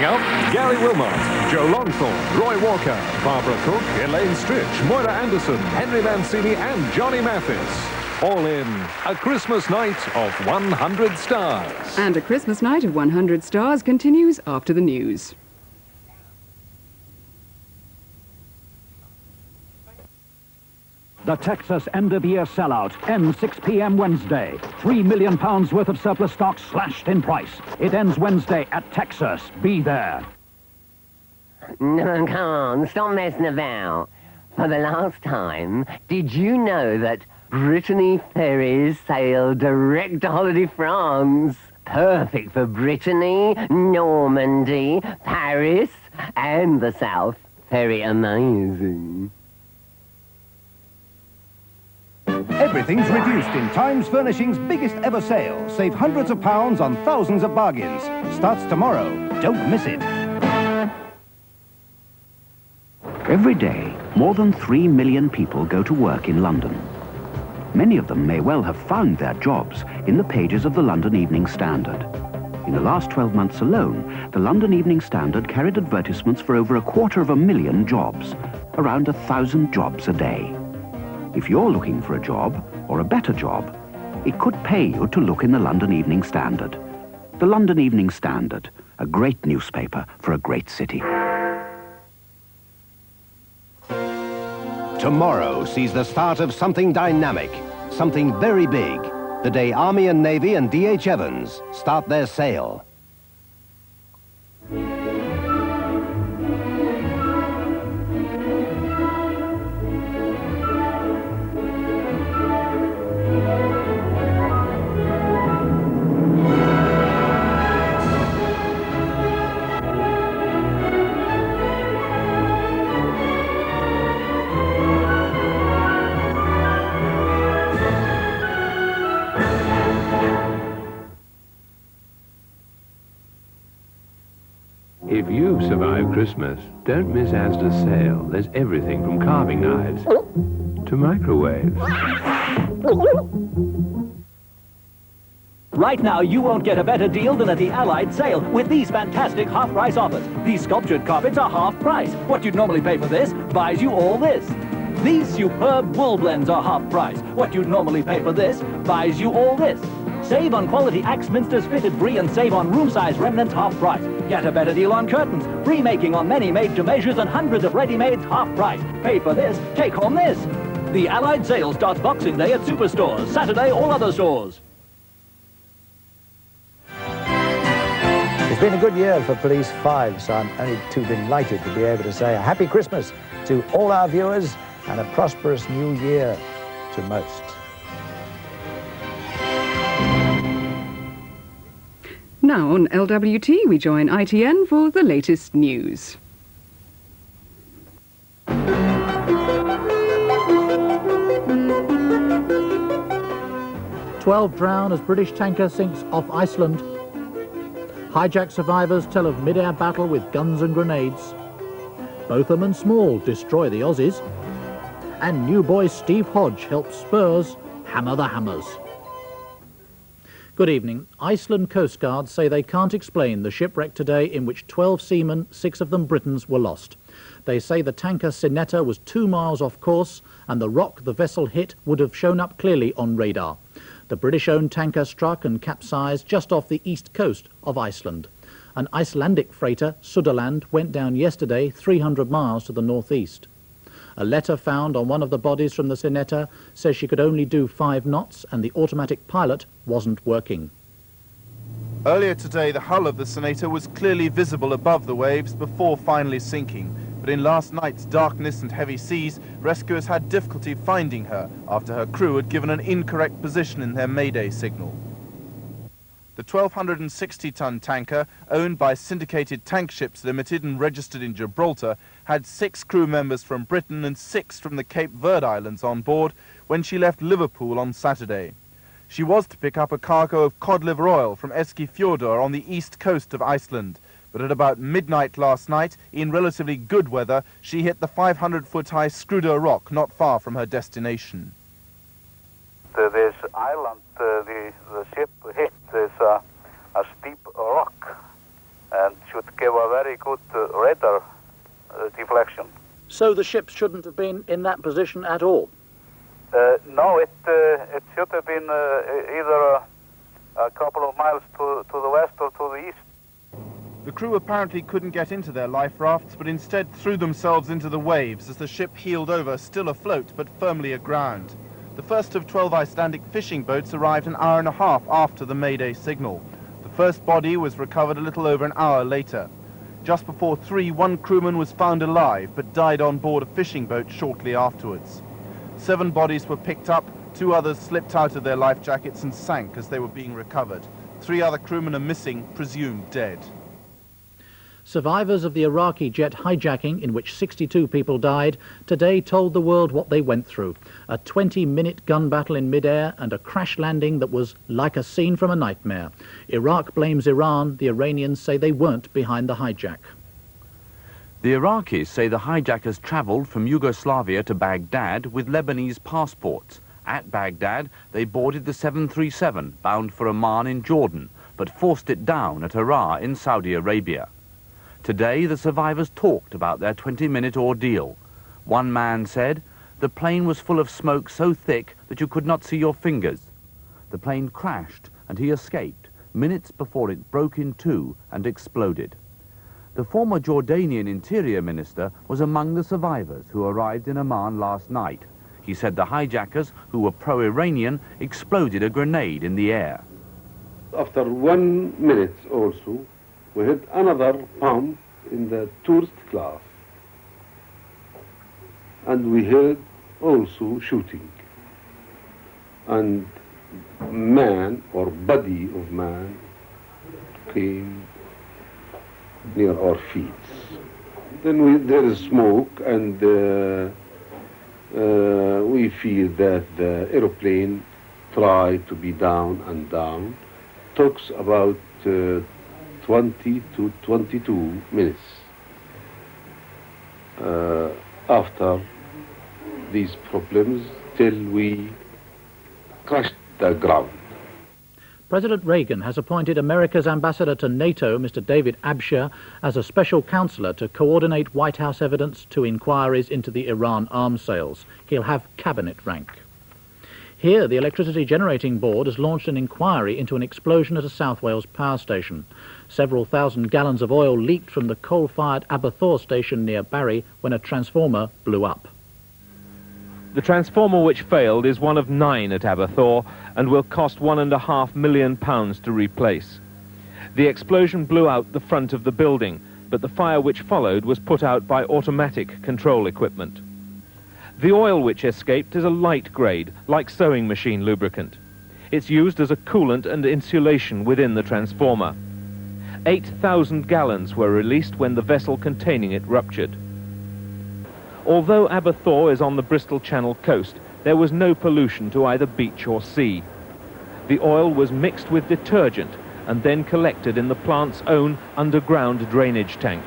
Coming up, Gary Wilmot, Joe Longthorne, Roy Walker, Barbara Cook, Elaine Stritch, Moira Anderson, Henry Mancini and Johnny Mathis. All in A Christmas Night of 100 Stars. And A Christmas Night of 100 Stars continues after the news. The Texas end-of-year sellout ends 6 p.m. Wednesday. £3 million worth of surplus stock slashed in price. It ends Wednesday at Texas. Be there. No, come on, stop messing about. For the last time, did you know that Brittany ferries sail direct to holiday France? Perfect for Brittany, Normandy, Paris, and the South. Very amazing. Everything's reduced in Times Furnishing's biggest ever sale. Save hundreds of pounds on thousands of bargains. Starts tomorrow. Don't miss it. Every day, more than 3 million people go to work in London. Many of them may well have found their jobs in the pages of the London Evening Standard. In the last 12 months alone, the London Evening Standard carried advertisements for over 250,000 jobs, around 1,000 jobs a day. If you're looking for a job, or a better job, it could pay you to look in the London Evening Standard. The London Evening Standard, a great newspaper for a great city. Tomorrow sees the start of something dynamic, something very big. The day Army and Navy and D.H. Evans start their sale. If you've survived Christmas, don't miss Asda's sale. There's everything from carving knives to microwaves. Right now, you won't get a better deal than at the Allied sale with these fantastic half-price offers. These sculptured carpets are half price. What you'd normally pay for this buys you all this. These superb wool blends are half price. What you'd normally pay for this buys you all this. Save on quality Axminsters fitted brie and save on room-size remnants half price. Get a better deal on curtains. Free making on many made-to-measures and hundreds of ready-mades half price. Pay for this, take home this. The Allied sale starts Boxing Day at Superstores. Saturday, all other stores. It's been a good year for Police 5, so I'm only too delighted to be able to say a happy Christmas to all our viewers and a prosperous new year to most. Now on LWT, we join ITN for the latest news. "12 drown as British tanker sinks off Iceland." Hijack survivors tell of mid-air battle with guns and grenades. Botham and Small destroy the Aussies. And new boy Steve Hodge helps Spurs hammer the Hammers. Good evening. Iceland Coast Guard say they can't explain the shipwreck today in which 12 seamen, 6 of them Britons, were lost. They say the tanker Sinetta was 2 miles off course and the rock the vessel hit would have shown up clearly on radar. The British-owned tanker struck and capsized just off the east coast of Iceland. An Icelandic freighter, Suderland, went down yesterday 300 miles to the northeast. A letter found on one of the bodies from the Sinetta says she could only do 5 knots and the automatic pilot wasn't working. Earlier today, the hull of the Sinetta was clearly visible above the waves before finally sinking. But in last night's darkness and heavy seas, rescuers had difficulty finding her after her crew had given an incorrect position in their Mayday signal. The 1,260-ton tanker, owned by Syndicated Tank Ships Limited and registered in Gibraltar, had 6 crew members from Britain and 6 from the Cape Verde Islands on board when she left Liverpool on Saturday. She was to pick up a cargo of cod liver oil from Eskifjordur on the east coast of Iceland, but at about midnight last night, in relatively good weather, she hit the 500-foot-high Skruder rock not far from her destination. This island the ship hit is a steep rock, and should give a very good radar deflection. So the ships shouldn't have been in that position at all? No, it should have been either a couple of miles to the west or to the east. The crew apparently couldn't get into their life rafts, but instead threw themselves into the waves as the ship heeled over, still afloat but firmly aground. The first of 12 Icelandic fishing boats arrived an hour and a half after the Mayday signal. The first body was recovered a little over an hour later. Just before 3, one crewman was found alive but died on board a fishing boat shortly afterwards. 7 bodies were picked up, 2 others slipped out of their life jackets and sank as they were being recovered. 3 other crewmen are missing, presumed dead. Survivors of the Iraqi jet hijacking, in which 62 people died, today told the world what they went through. A 20-minute gun battle in midair and a crash landing that was like a scene from a nightmare. Iraq blames Iran. The Iranians say they weren't behind the hijack. The Iraqis say the hijackers travelled from Yugoslavia to Baghdad with Lebanese passports. At Baghdad, they boarded the 737 bound for Amman in Jordan, but forced it down at Harar in Saudi Arabia. Today, the survivors talked about their 20-minute ordeal. One man said, "The plane was full of smoke so thick that you could not see your fingers." The plane crashed and he escaped minutes before it broke in two and exploded. The former Jordanian Interior Minister was among the survivors who arrived in Amman last night. He said the hijackers, who were pro-Iranian, exploded a grenade in the air. After 1 minute also, we had another bomb in the tourist class. And we heard also shooting. And man or body of man came near our feet. Then there is smoke, and we feel that the aeroplane tried to be down and down. Talks about 20 to 22 minutes after these problems till we crashed the ground. President Reagan has appointed America's ambassador to NATO, Mr. David Absher, as a special counselor to coordinate White House evidence to inquiries into the Iran arms sales. He'll have cabinet rank. Here, the Electricity Generating Board has launched an inquiry into an explosion at a South Wales power station. Several thousand gallons of oil leaked from the coal-fired Aberthaw station near Barry when a transformer blew up. The transformer which failed is one of 9 at Aberthaw and will cost £1.5 million to replace. The explosion blew out the front of the building, but the fire which followed was put out by automatic control equipment. The oil which escaped is a light grade, like sewing machine lubricant. It's used as a coolant and insulation within the transformer. 8,000 gallons were released when the vessel containing it ruptured. Although Aberthaw is on the Bristol Channel coast, there was no pollution to either beach or sea. The oil was mixed with detergent and then collected in the plant's own underground drainage tank.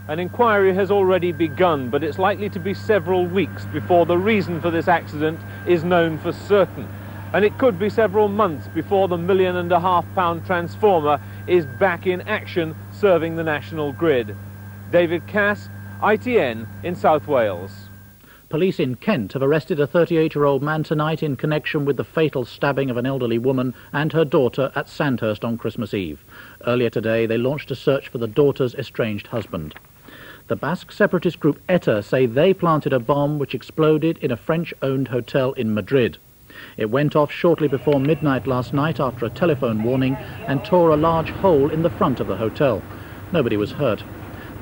An inquiry has already begun, but it's likely to be several weeks before the reason for this accident is known for certain. And it could be several months before the £1.5 million transformer is back in action serving the national grid. David Cass, ITN in South Wales. Police in Kent have arrested a 38-year-old man tonight in connection with the fatal stabbing of an elderly woman and her daughter at Sandhurst on Christmas Eve. Earlier today, they launched a search for the daughter's estranged husband. The Basque separatist group ETA say they planted a bomb which exploded in a French-owned hotel in Madrid. It went off shortly before midnight last night after a telephone warning and tore a large hole in the front of the hotel. Nobody was hurt.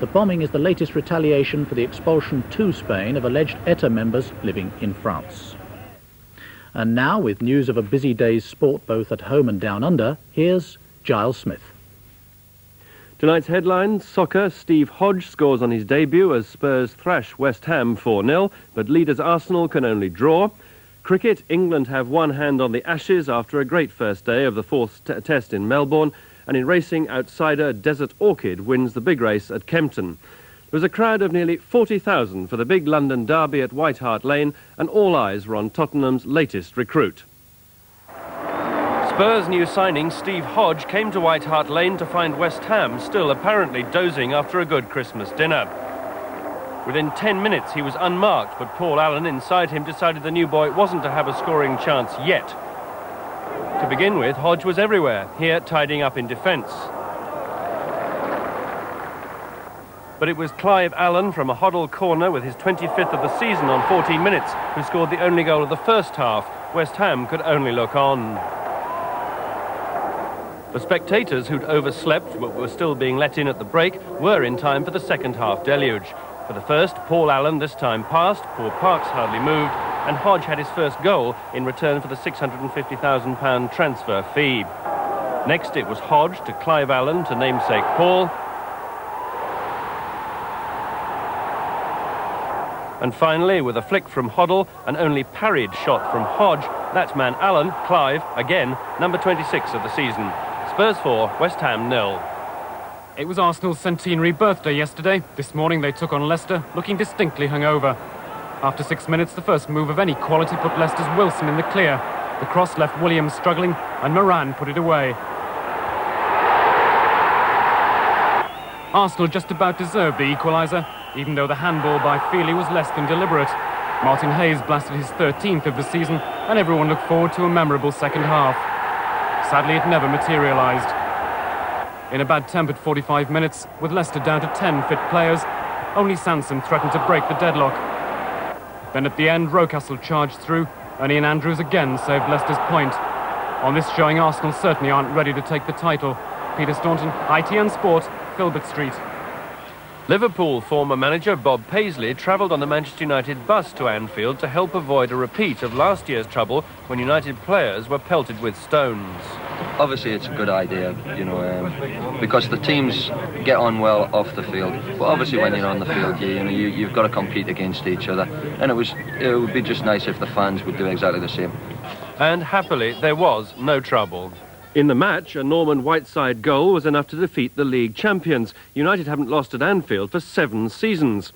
The bombing is the latest retaliation for the expulsion to Spain of alleged ETA members living in France. And now, with news of a busy day's sport both at home and down under, here's Giles Smith. Tonight's headlines: soccer, Steve Hodge scores on his debut as Spurs thrash West Ham 4-0, but leaders Arsenal can only draw. Cricket, England have one hand on the Ashes after a great first day of the fourth test in Melbourne, and in racing, outsider Desert Orchid wins the big race at Kempton. There was a crowd of nearly 40,000 for the big London derby at White Hart Lane, and all eyes were on Tottenham's latest recruit. Spurs' new signing, Steve Hodge, came to White Hart Lane to find West Ham still apparently dozing after a good Christmas dinner. Within 10 minutes he was unmarked, but Paul Allen inside him decided the new boy wasn't to have a scoring chance yet. To begin with, Hodge was everywhere, here tidying up in defence. But it was Clive Allen from a Hoddle corner with his 25th of the season on 14 minutes who scored the only goal of the first half. West Ham could only look on. The spectators who'd overslept but were still being let in at the break were in time for the second half deluge. For the first, Paul Allen this time passed, Paul Parks hardly moved, and Hodge had his first goal in return for the £650,000 transfer fee. Next it was Hodge to Clive Allen to namesake Paul. And finally, with a flick from Hoddle, an only parried shot from Hodge, that man Allen, Clive, again, number 26 of the season. Spurs 4, West Ham 0. It was Arsenal's centenary birthday yesterday. This morning they took on Leicester, looking distinctly hungover. After 6 minutes, the first move of any quality put Leicester's Wilson in the clear. The cross left Williams struggling, and Moran put it away. Arsenal just about deserved the equaliser, even though the handball by Feely was less than deliberate. Martin Hayes blasted his 13th of the season, and everyone looked forward to a memorable second half. Sadly, it never materialised. In a bad-tempered 45 minutes, with Leicester down to 10 fit players, only Sansom threatened to break the deadlock. Then at the end, Rocastle charged through, and Ian Andrews again saved Leicester's point. On this showing, Arsenal certainly aren't ready to take the title. Peter Staunton, ITN Sport, Filbert Street. Liverpool former manager Bob Paisley travelled on the Manchester United bus to Anfield to help avoid a repeat of last year's trouble when United players were pelted with stones. Obviously it's a good idea, you know, because the teams get on well off the field, but obviously when you're on the field, you've got to compete against each other, and it would be just nice if the fans would do exactly the same. And happily there was no trouble. In the match, a Norman Whiteside goal was enough to defeat the league champions. United haven't lost at Anfield for 7 seasons.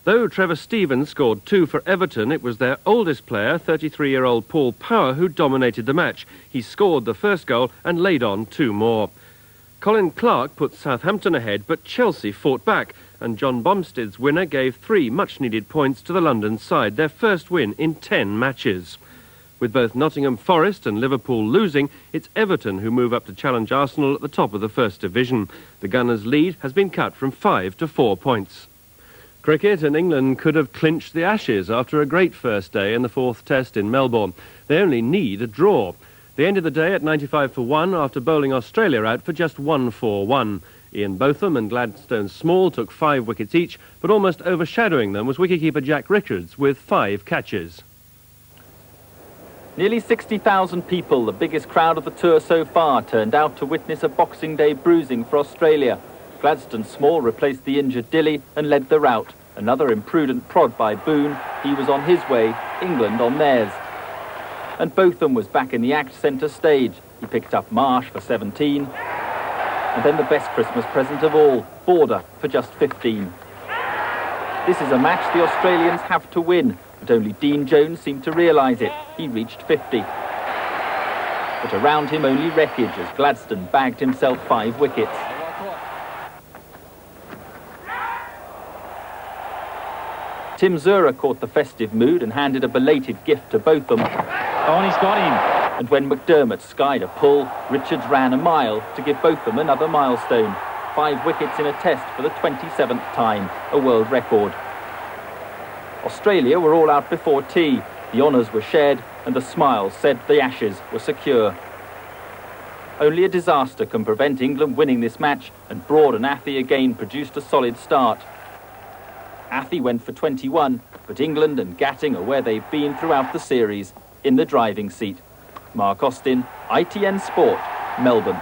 Though Trevor Stevens scored 2 for Everton, it was their oldest player, 33-year-old Paul Power, who dominated the match. He scored the first goal and laid on 2 more. Colin Clark put Southampton ahead, but Chelsea fought back, and John Bumstead's winner gave 3 much-needed points to the London side, their first win in 10 matches. With both Nottingham Forest and Liverpool losing, it's Everton who move up to challenge Arsenal at the top of the First Division. The Gunners' lead has been cut from 5 to 4 points. Cricket, and England could have clinched the Ashes after a great first day in the 4th Test in Melbourne. They only need a draw. They ended the day at 95 for 1 after bowling Australia out for just 1 for 1. Ian Botham and Gladstone Small took 5 wickets each, but almost overshadowing them was wicketkeeper Jack Richards with 5 catches. Nearly 60,000 people, the biggest crowd of the tour so far, turned out to witness a Boxing Day bruising for Australia. Gladstone Small replaced the injured Dilly and led the rout. Another imprudent prod by Boone. He was on his way, England on theirs. And Botham was back in the act centre stage. He picked up Marsh for 17. And then the best Christmas present of all, Border for just 15. This is a match the Australians have to win. But only Dean Jones seemed to realise it. He reached 50. But around him only wreckage as Gladstone bagged himself 5 wickets. Tim Zura caught the festive mood and handed a belated gift to Botham. Oh, and he's got him. And when McDermott skied a pull, Richards ran a mile to give Botham another milestone. 5 wickets in a test for the 27th time, a world record. Australia were all out before tea. The honours were shared and the smiles said the Ashes were secure. Only a disaster can prevent England winning this match, and Broad and Athey again produced a solid start. Athey went for 21, but England and Gatting are where they've been throughout the series, in the driving seat. Mark Austin, ITN Sport, Melbourne.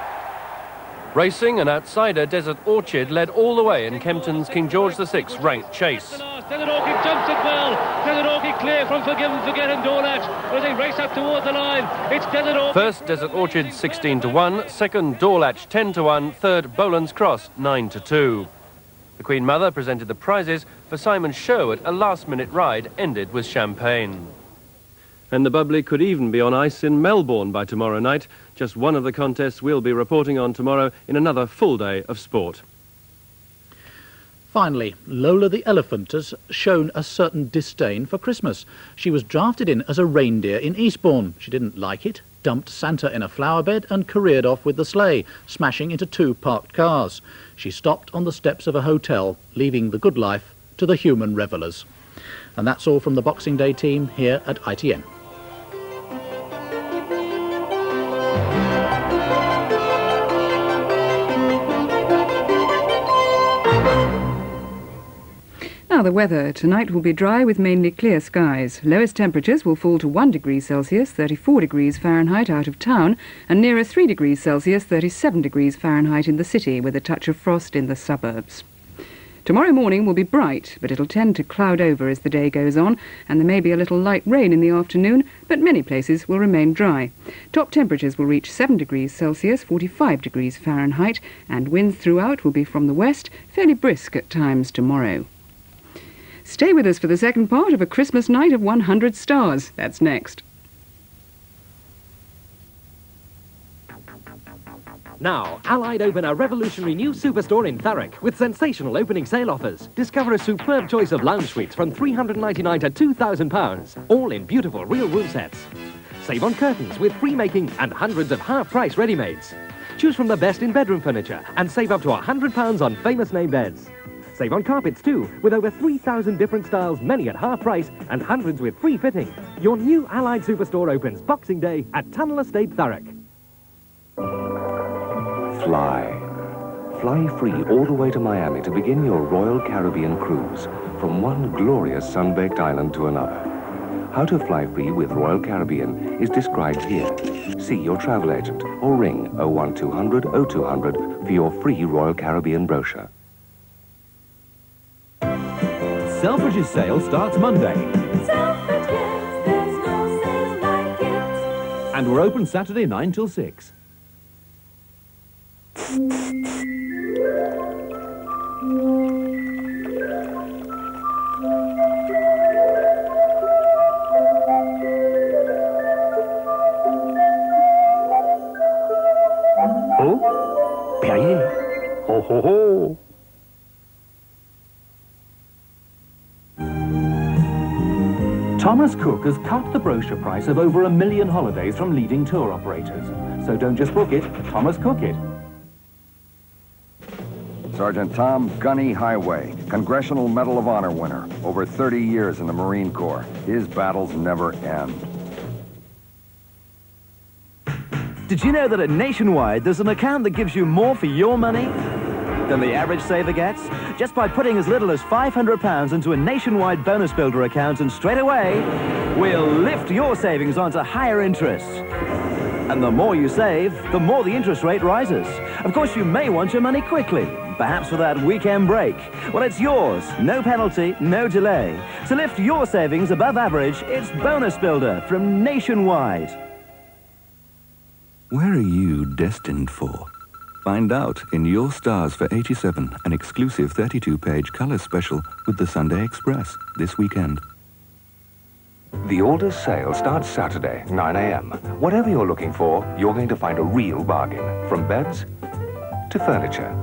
Racing, an outsider, Desert Orchid, led all the way in Kempton's King George VI ranked chase. Desert Orchid jumps it well. Desert Orchid clear from Forget and Dorlatch as they race up towards the line. It's Desert Orchid. First, Desert Orchid 16 to 1. Second, Dorlatch 10 to 1. Third, Boland's Cross 9 to 2. The Queen Mother presented the prizes for Simon Sherwood. A last-minute ride ended with champagne. And the bubbly could even be on ice in Melbourne by tomorrow night. Just one of the contests we'll be reporting on tomorrow in another full day of sport. Finally, Lola the elephant has shown a certain disdain for Christmas. She was drafted in as a reindeer in Eastbourne. She didn't like it, dumped Santa in a flower bed and careered off with the sleigh, smashing into 2 parked cars. She stopped on the steps of a hotel, leaving the good life to the human revellers. And that's all from the Boxing Day team here at ITN. Now the weather. Tonight will be dry with mainly clear skies. Lowest temperatures will fall to 1 degree Celsius, 34 degrees Fahrenheit out of town, and nearer 3 degrees Celsius, 37 degrees Fahrenheit in the city, with a touch of frost in the suburbs. Tomorrow morning will be bright, but it'll tend to cloud over as the day goes on, and there may be a little light rain in the afternoon, but many places will remain dry. Top temperatures will reach 7 degrees Celsius, 45 degrees Fahrenheit, and winds throughout will be from the west, fairly brisk at times tomorrow. Stay with us for the second part of A Christmas Night of 100 Stars. That's next. Now, Allied open a revolutionary new superstore in Thurrock with sensational opening sale offers. Discover a superb choice of lounge suites from £399 to £2,000, all in beautiful real room sets. Save on curtains with free making and hundreds of half-price ready-mades. Choose from the best in bedroom furniture and save up to £100 on famous name beds. Save on carpets too, with over 3,000 different styles, many at half price, and hundreds with free fitting. Your new Allied Superstore opens Boxing Day at Tunnel Estate, Thurrock. Fly. Fly free all the way to Miami to begin your Royal Caribbean cruise, from one glorious sun-baked island to another. How to fly free with Royal Caribbean is described here. See your travel agent or ring 01200 0200 for your free Royal Caribbean brochure. Selfridge's sale starts Monday. Selfridges, there's no sale like it. And we're open Saturday 9 till 6. Oh? Perrier. Ho ho ho. Thomas Cook has cut the brochure price of over 1 million holidays from leading tour operators. So don't just book it, Thomas Cook it. Sergeant Tom Gunny Highway, Congressional Medal of Honor winner, over 30 years in the Marine Corps. His battles never end. Did you know that at Nationwide, there's an account that gives you more for your money than the average saver gets? Just by putting as little as £500 into a Nationwide Bonus Builder account, and straight away, we'll lift your savings onto higher interest. And the more you save, the more the interest rate rises. Of course, you may want your money quickly, perhaps for that weekend break. Well, it's yours. No penalty, no delay. To lift your savings above average, it's Bonus Builder from Nationwide. Where are you destined for? Find out in Your Stars for 87, an exclusive 32-page colour special with the Sunday Express this weekend. The Alders sale starts Saturday, 9 a.m. Whatever you're looking for, you're going to find a real bargain. From beds to furniture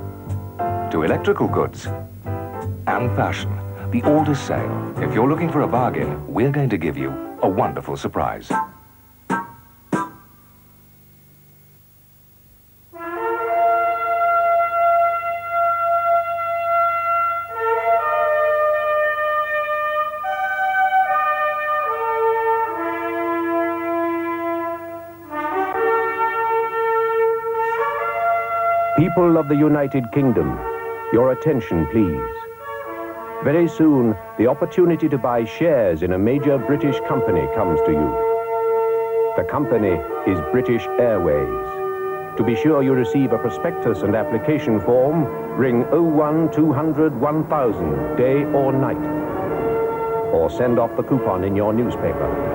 to electrical goods and fashion. The Alders sale. If you're looking for a bargain, we're going to give you a wonderful surprise. People of the United Kingdom, your attention, please. Very soon, the opportunity to buy shares in a major British company comes to you. The company is British Airways. To be sure you receive a prospectus and application form, ring 01200 1000, day or night. Or send off the coupon in your newspaper.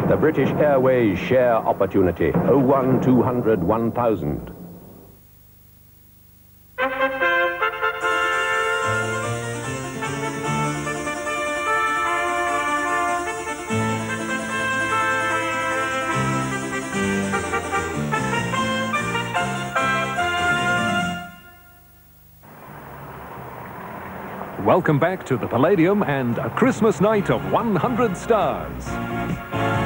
The British Airways share opportunity, 01200 1000. Welcome back to the Palladium and a Christmas night of 100 stars.